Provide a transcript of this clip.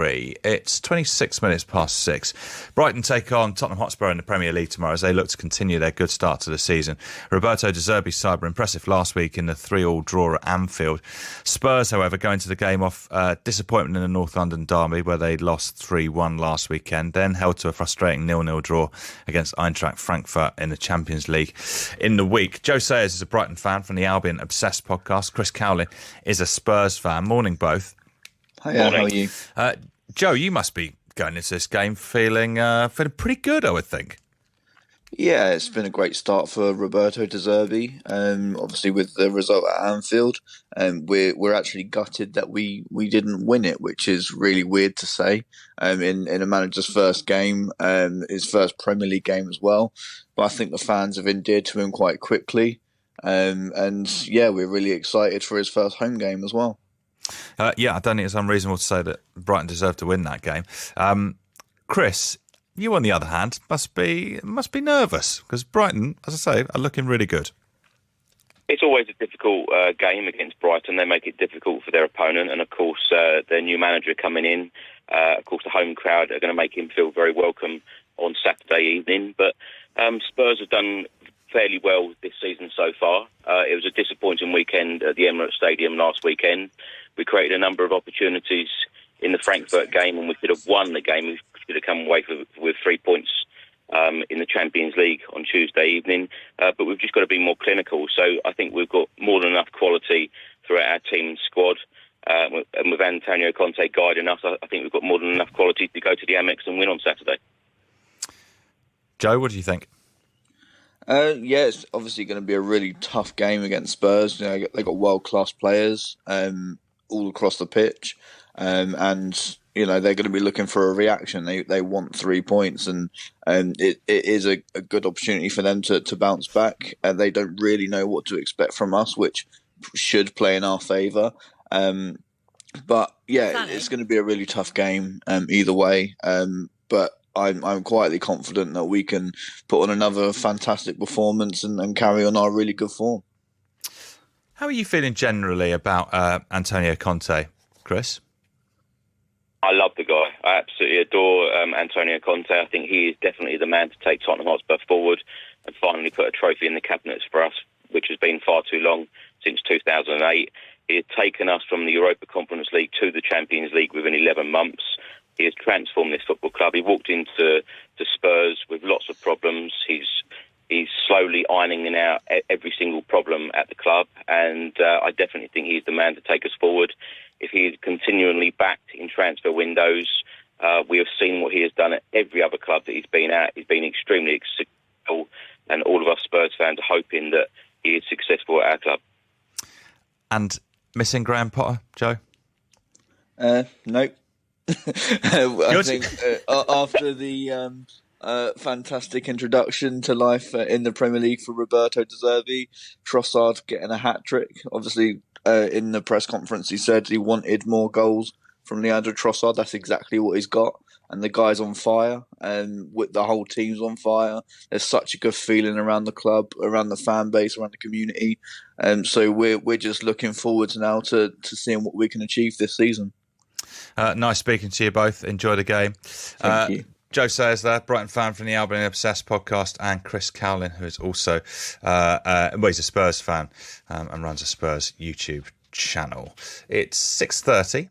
3. It's 26 minutes past 6. Brighton take on Tottenham Hotspur in the Premier League tomorrow as they look to continue their good start to the season. Roberto De Zerbi's side were impressive last week in the 3-3 draw at Anfield. Spurs, however, going to the game off disappointment in the North London derby where they lost 3-1 last weekend, then held to a frustrating 0-0 draw against Eintracht Frankfurt in the Champions League in the week. Joe Sayers is a Brighton fan from the Albion Obsessed podcast. Chris Cowlin is a Spurs fan. Morning, both. Hiya, how are you? Joe, you must be going into this game feeling pretty good, I would think. Yeah, it's been a great start for Roberto De Zerbi. Obviously, with the result at Anfield, we're actually gutted that we didn't win it, which is really weird to say. In a manager's first game, his first Premier League game as well. But I think the fans have endeared to him quite quickly. And yeah, we're really excited for his first home game as well. Yeah, I don't think it's unreasonable to say that Brighton deserved to win that game. Chris, you on the other hand must be nervous because Brighton, as I say, are looking really good. It's always a difficult game against Brighton. They make it difficult for their opponent, and of course their new manager coming in. Of course, the home crowd are going to make him feel very welcome on Saturday evening. But Spurs have done fairly well this season so far. It was a disappointing weekend at the Emirates Stadium last weekend. We created a number of opportunities in the Frankfurt game, and we could have won the game. We could have come away with 3 points in the Champions League on Tuesday evening. But we've just got to be more clinical. So I think we've got more than enough quality throughout our team and squad. And with Antonio Conte guiding us, I think we've got more than enough quality to go to the Amex and win on Saturday. Joe, what do you think? Yeah, it's obviously going to be a really tough game against Spurs. You know, they've got world-class players all across the pitch, and you know they're going to be looking for a reaction. They want 3 points, and it is a good opportunity for them to bounce back. They don't really know what to expect from us, which should play in our favour. But yeah, it's going to be a really tough game either way. But I'm quietly confident that we can put on another fantastic performance and carry on our really good form. How are you feeling generally about Antonio Conte, Chris? I love the guy. I absolutely adore Antonio Conte. I think he is definitely the man to take Tottenham Hotspur forward and finally put a trophy in the cabinets for us, which has been far too long, since 2008. He has taken us from the Europa Conference League to the Champions League within 11 months. He has transformed this football club. He walked into Spurs with lots of problems. He's slowly ironing out every single problem at the club, and I definitely think he's the man to take us forward. If he is continually backed in transfer windows, we have seen what he has done at every other club that he's been at. He's been extremely successful, and all of us Spurs fans are hoping that he is successful at our club. And missing Graham Potter, Joe? Nope. I think after the fantastic introduction to life in the Premier League for Roberto De Zerbi, Trossard getting a hat-trick. Obviously, in the press conference, he said he wanted more goals from Leandro Trossard. That's exactly what he's got. And the guy's on fire, and with the whole team's on fire. There's such a good feeling around the club, around the fan base, around the community. So we're just looking forward now to seeing what we can achieve this season. Nice speaking to you both. Enjoy the game. Thank you. Joe Sayers there, Brighton fan from the Albion Obsessed podcast, and Chris Cowlin, who is also he's a Spurs fan and runs a Spurs YouTube channel. It's 6:30.